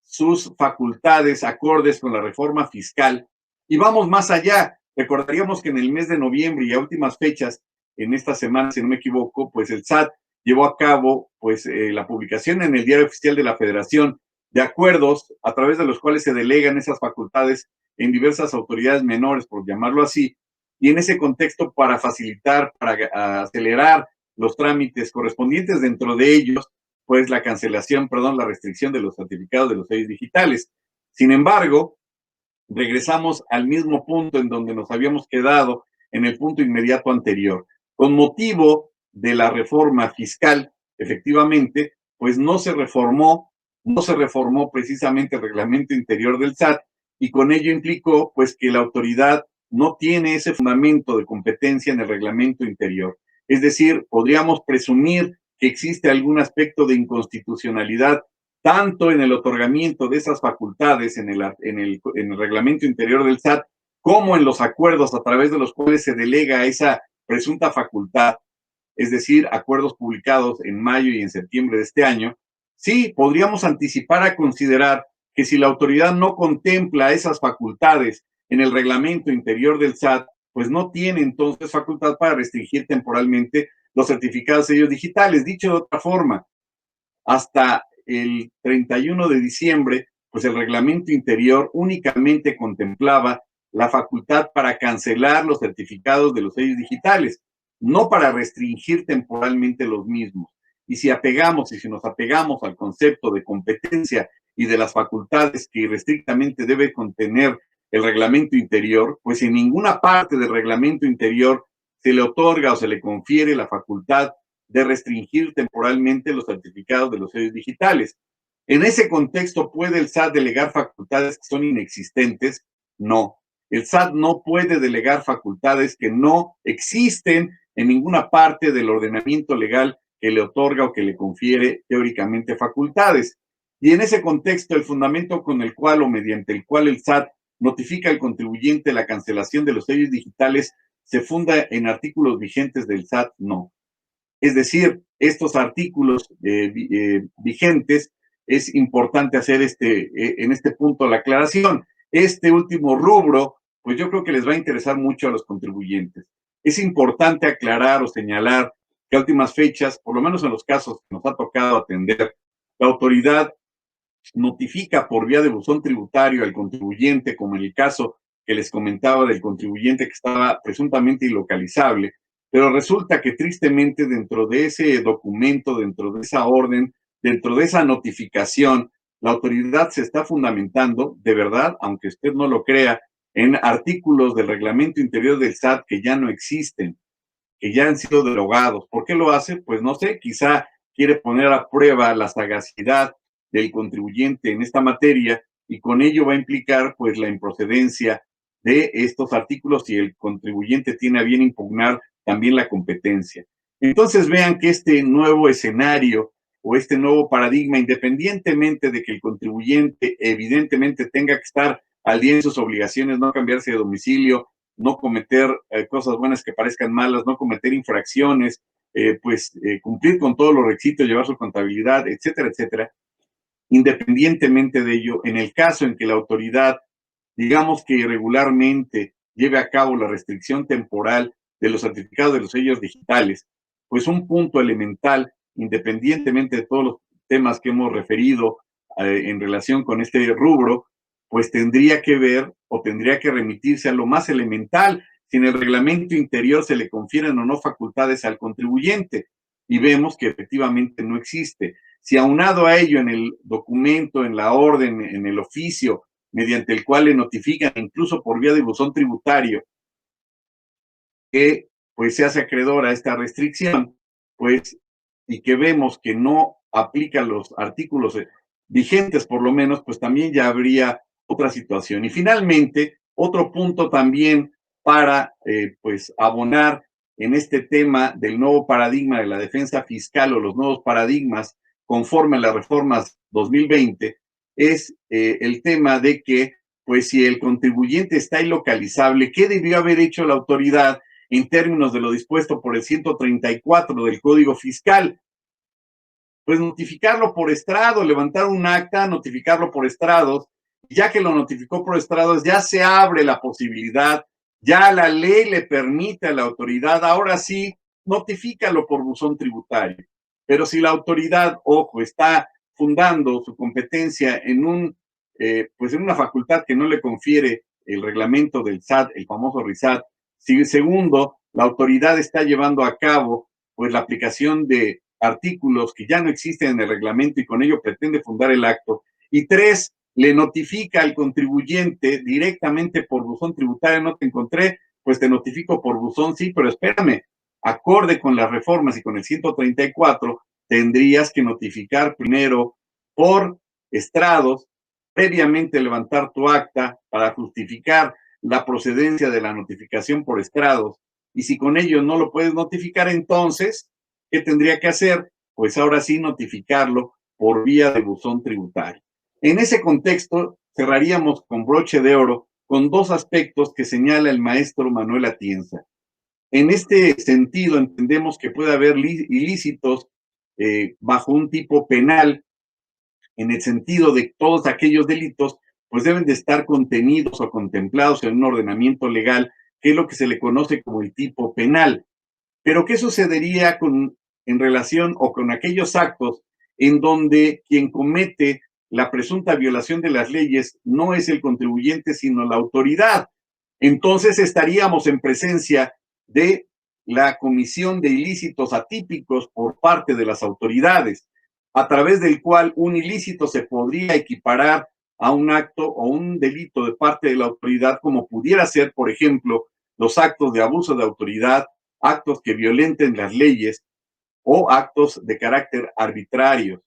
sus facultades acordes con la reforma fiscal. Y vamos más allá. Recordaríamos que en el mes de noviembre y a últimas fechas, en esta semana, si no me equivoco, pues el SAT llevó a cabo pues la publicación en el Diario Oficial de la Federación de acuerdos a través de los cuales se delegan esas facultades en diversas autoridades menores, por llamarlo así, y en ese contexto para facilitar, para acelerar los trámites correspondientes, dentro de ellos, pues la cancelación, perdón, la restricción de los certificados de los sellos digitales. Sin embargo, regresamos al mismo punto en donde nos habíamos quedado en el punto inmediato anterior. Con motivo de la reforma fiscal, efectivamente, pues no se reformó precisamente el reglamento interior del SAT, y con ello implicó pues que la autoridad no tiene ese fundamento de competencia en el reglamento interior. Es decir, podríamos presumir que existe algún aspecto de inconstitucionalidad tanto en el otorgamiento de esas facultades en el reglamento interior del SAT, como en los acuerdos a través de los cuales se delega esa presunta facultad, es decir, acuerdos publicados en mayo y en septiembre de este año. Sí, podríamos anticipar a considerar que si la autoridad no contempla esas facultades en el reglamento interior del SAT, pues no tiene entonces facultad para restringir temporalmente los certificados de sellos digitales. Dicho de otra forma, hasta el 31 de diciembre, pues el reglamento interior únicamente contemplaba la facultad para cancelar los certificados de los sellos digitales, no para restringir temporalmente los mismos. Y si nos apegamos al concepto de competencia y de las facultades que irrestrictamente debe contener el reglamento interior, pues en ninguna parte del reglamento interior se le otorga o se le confiere la facultad de restringir temporalmente los certificados de los sellos digitales. En ese contexto, ¿puede el SAT delegar facultades que son inexistentes? No. El SAT no puede delegar facultades que no existen en ninguna parte del ordenamiento legal que le otorga o que le confiere teóricamente facultades. Y en ese contexto, el fundamento con el cual o mediante el cual el SAT notifica al contribuyente la cancelación de los sellos digitales se funda en artículos vigentes del SAT, no. Es decir, estos artículos vigentes, es importante hacer en este punto la aclaración. Este último rubro, pues yo creo que les va a interesar mucho a los contribuyentes. Es importante aclarar o señalar que a últimas fechas, por lo menos en los casos que nos ha tocado atender, la autoridad notifica por vía de buzón tributario al contribuyente, como en el caso que les comentaba del contribuyente que estaba presuntamente ilocalizable, pero resulta que tristemente dentro de ese documento, dentro de esa orden, dentro de esa notificación, la autoridad se está fundamentando, de verdad, aunque usted no lo crea, en artículos del reglamento interior del SAT que ya no existen, que ya han sido derogados. ¿Por qué lo hace? Pues no sé, quizá quiere poner a prueba la sagacidad del contribuyente en esta materia, y con ello va a implicar pues la improcedencia de estos artículos si el contribuyente tiene a bien impugnar también la competencia. Entonces vean que este nuevo escenario o este nuevo paradigma, independientemente de que el contribuyente evidentemente tenga que estar al día en sus obligaciones, no cambiarse de domicilio, no cometer cosas buenas que parezcan malas, no cometer infracciones, cumplir con todos los requisitos, llevar su contabilidad, etcétera, etcétera. Independientemente de ello, en el caso en que la autoridad, digamos que irregularmente lleve a cabo la restricción temporal de los certificados de los sellos digitales, pues un punto elemental, independientemente de todos los temas que hemos referido en relación con este rubro, pues tendría que ver o tendría que remitirse a lo más elemental, si en el reglamento interior se le confieren o no facultades al contribuyente, y vemos que efectivamente no existe. Si aunado a ello en el documento, en la orden, en el oficio, mediante el cual le notifican, incluso por vía de buzón tributario, que pues se hace acreedor a esta restricción, pues, y que vemos que no aplica los artículos vigentes, por lo menos, pues también ya habría otra situación. Y finalmente, otro punto también para, pues, abonar en este tema del nuevo paradigma de la defensa fiscal o los nuevos paradigmas conforme a las reformas 2020, es el tema de que, pues si el contribuyente está ilocalizable, ¿qué debió haber hecho la autoridad en términos de lo dispuesto por el 134 del Código Fiscal? Pues notificarlo por estrado, levantar un acta, notificarlo por estrados. Ya que lo notificó por estrados, ya se abre la posibilidad, ya la ley le permite a la autoridad, ahora sí, notifícalo por buzón tributario. Pero si la autoridad, ojo, está fundando su competencia en pues en una facultad que no le confiere el reglamento del SAT, el famoso RISAT, si segundo, la autoridad está llevando a cabo pues la aplicación de artículos que ya no existen en el reglamento y con ello pretende fundar el acto. Y tres, le notifica al contribuyente directamente por buzón tributario, no te encontré, pues te notifico por buzón, sí, pero espérame, acorde con las reformas y con el 134, tendrías que notificar primero por estrados, previamente levantar tu acta para justificar la procedencia de la notificación por estrados. Y si con ello no lo puedes notificar, entonces, ¿qué tendría que hacer? Pues ahora sí notificarlo por vía de buzón tributario. En ese contexto, cerraríamos con broche de oro con dos aspectos que señala el maestro Manuel Atienza. En este sentido, entendemos que puede haber ilícitos bajo un tipo penal, en el sentido de todos aquellos delitos, pues deben de estar contenidos o contemplados en un ordenamiento legal, que es lo que se le conoce como el tipo penal. Pero ¿qué sucedería en relación o con aquellos actos en donde quien comete la presunta violación de las leyes no es el contribuyente, sino la autoridad? Entonces estaríamos en presencia de la comisión de ilícitos atípicos por parte de las autoridades, a través del cual un ilícito se podría equiparar a un acto o un delito de parte de la autoridad, como pudiera ser, por ejemplo, los actos de abuso de autoridad, actos que violenten las leyes o actos de carácter arbitrario.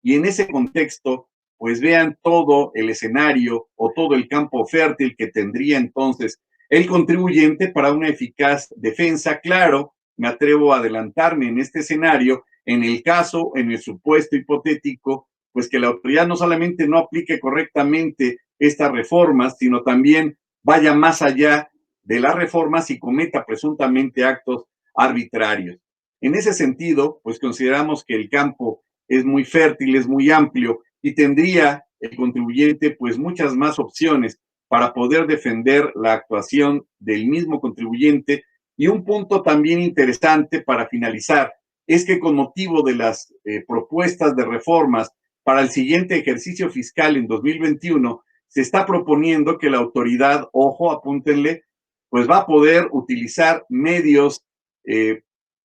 Y en ese contexto, pues vean todo el escenario o todo el campo fértil que tendría entonces el contribuyente para una eficaz defensa. Claro, me atrevo a adelantarme en este escenario, en el caso, en el supuesto hipotético, pues que la autoridad no solamente no aplique correctamente estas reformas, sino también vaya más allá de las reformas y cometa presuntamente actos arbitrarios. En ese sentido, pues consideramos que el campo es muy fértil, es muy amplio y tendría el contribuyente pues muchas más opciones para poder defender la actuación del mismo contribuyente. Y un punto también interesante para finalizar es que con motivo de las propuestas de reformas para el siguiente ejercicio fiscal en 2021, se está proponiendo que la autoridad, ojo, apúntenle, pues va a poder utilizar medios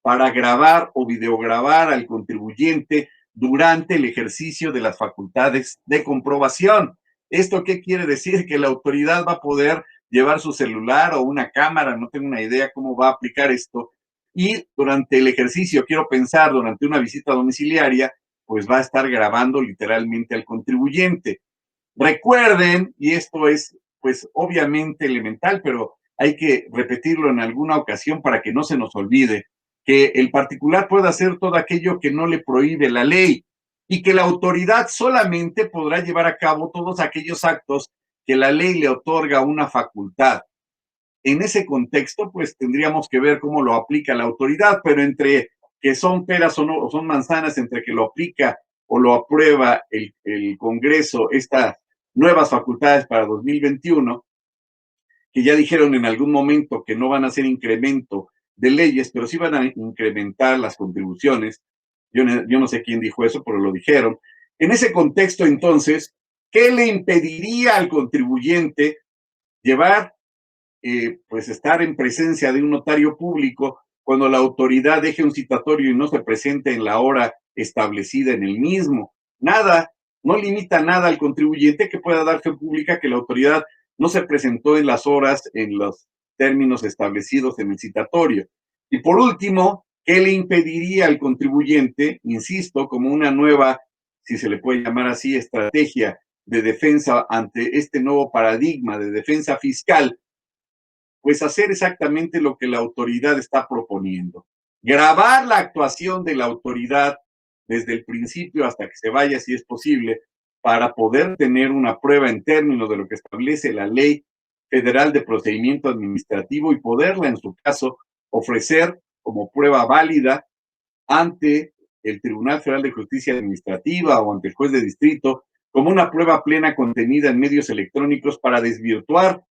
para grabar o videograbar al contribuyente durante el ejercicio de las facultades de comprobación. ¿Esto qué quiere decir? Que la autoridad va a poder llevar su celular o una cámara, no tengo una idea cómo va a aplicar esto, y durante el ejercicio, quiero pensar, durante una visita domiciliaria, pues va a estar grabando literalmente al contribuyente. Recuerden, y esto es pues obviamente elemental, pero hay que repetirlo en alguna ocasión para que no se nos olvide, que el particular puede hacer todo aquello que no le prohíbe la ley y que la autoridad solamente podrá llevar a cabo todos aquellos actos que la ley le otorga una facultad. En ese contexto, pues tendríamos que ver cómo lo aplica la autoridad, pero entre que son peras o, no, o son manzanas, entre que lo aplica o lo aprueba el Congreso, estas nuevas facultades para 2021, que ya dijeron en algún momento que no van a hacer incremento de leyes, pero sí van a incrementar las contribuciones. Yo no sé quién dijo eso, pero lo dijeron. En ese contexto, entonces, ¿qué le impediría al contribuyente llevar, pues, estar en presencia de un notario público cuando la autoridad deje un citatorio y no se presente en la hora establecida en el mismo? Nada, no limita nada al contribuyente que pueda dar fe pública que la autoridad no se presentó en las horas, en los términos establecidos en el citatorio. Y por último, ¿qué le impediría al contribuyente, insisto, como una nueva, si se le puede llamar así, estrategia de defensa ante este nuevo paradigma de defensa fiscal? Pues hacer exactamente lo que la autoridad está proponiendo. Grabar la actuación de la autoridad desde el principio hasta que se vaya, si es posible, para poder tener una prueba en términos de lo que establece la Ley Federal de Procedimiento Administrativo y poderla, en su caso, ofrecer como prueba válida ante el Tribunal Federal de Justicia Administrativa o ante el juez de distrito, como una prueba plena contenida en medios electrónicos para desvirtuar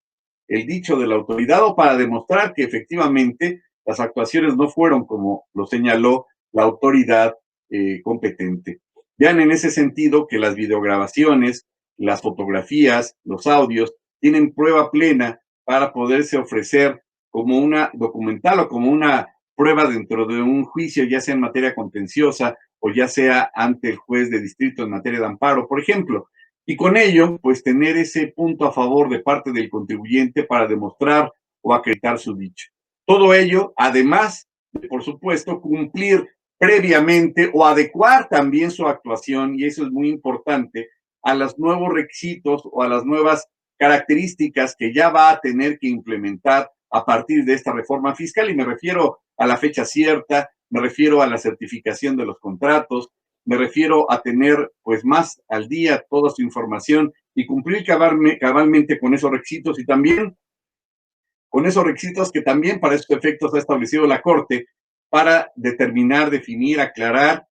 el dicho de la autoridad o para demostrar que efectivamente las actuaciones no fueron como lo señaló la autoridad competente. Vean en ese sentido que las videograbaciones, las fotografías, los audios, tienen prueba plena para poderse ofrecer como una documental o como una prueba dentro de un juicio, ya sea en materia contenciosa o ya sea ante el juez de distrito en materia de amparo, por ejemplo. Y con ello, pues tener ese punto a favor de parte del contribuyente para demostrar o acreditar su dicho. Todo ello, además de, por supuesto, cumplir previamente o adecuar también su actuación, y eso es muy importante, a los nuevos requisitos o a las nuevas características que ya va a tener que implementar a partir de esta reforma fiscal, y me refiero a la fecha cierta, me refiero a la certificación de los contratos, me refiero a tener pues más al día toda su información y cumplir cabalmente con esos requisitos y también con esos requisitos que también para estos efectos ha establecido la Corte para determinar, definir, aclarar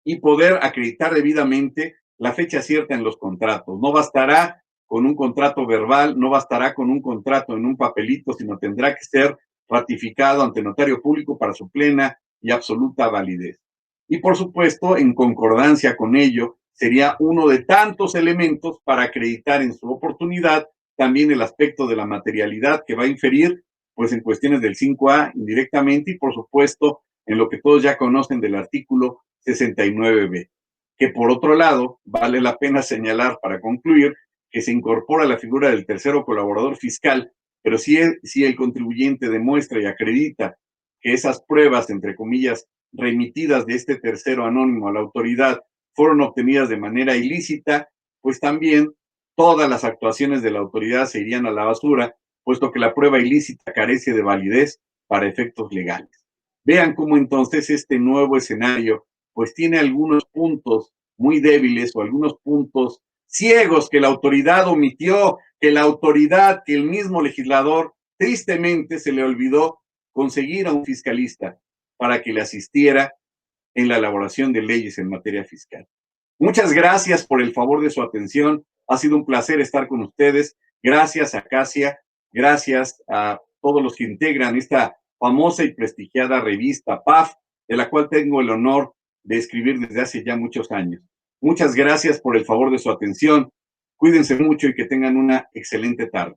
y poder acreditar debidamente la fecha cierta en los contratos. No bastará con un contrato verbal, no bastará con un contrato en un papelito, sino tendrá que ser ratificado ante notario público para su plena y absoluta validez. Y por supuesto, en concordancia con ello, sería uno de tantos elementos para acreditar en su oportunidad también el aspecto de la materialidad que va a inferir pues en cuestiones del 5A indirectamente y por supuesto en lo que todos ya conocen del artículo 69B, que por otro lado vale la pena señalar para concluir que se incorpora la figura del tercero colaborador fiscal, pero si el contribuyente demuestra y acredita que esas pruebas, entre comillas, remitidas de este tercero anónimo a la autoridad fueron obtenidas de manera ilícita, pues también todas las actuaciones de la autoridad se irían a la basura, puesto que la prueba ilícita carece de validez para efectos legales. Vean cómo entonces este nuevo escenario pues tiene algunos puntos muy débiles o algunos puntos ciegos que la autoridad omitió, que la autoridad, que el mismo legislador tristemente se le olvidó conseguir a un fiscalista para que le asistiera en la elaboración de leyes en materia fiscal. Muchas gracias por el favor de su atención. Ha sido un placer estar con ustedes. Gracias a Casia, gracias a todos los que integran esta famosa y prestigiada revista PAF, de la cual tengo el honor de escribir desde hace ya muchos años. Muchas gracias por el favor de su atención. Cuídense mucho y que tengan una excelente tarde.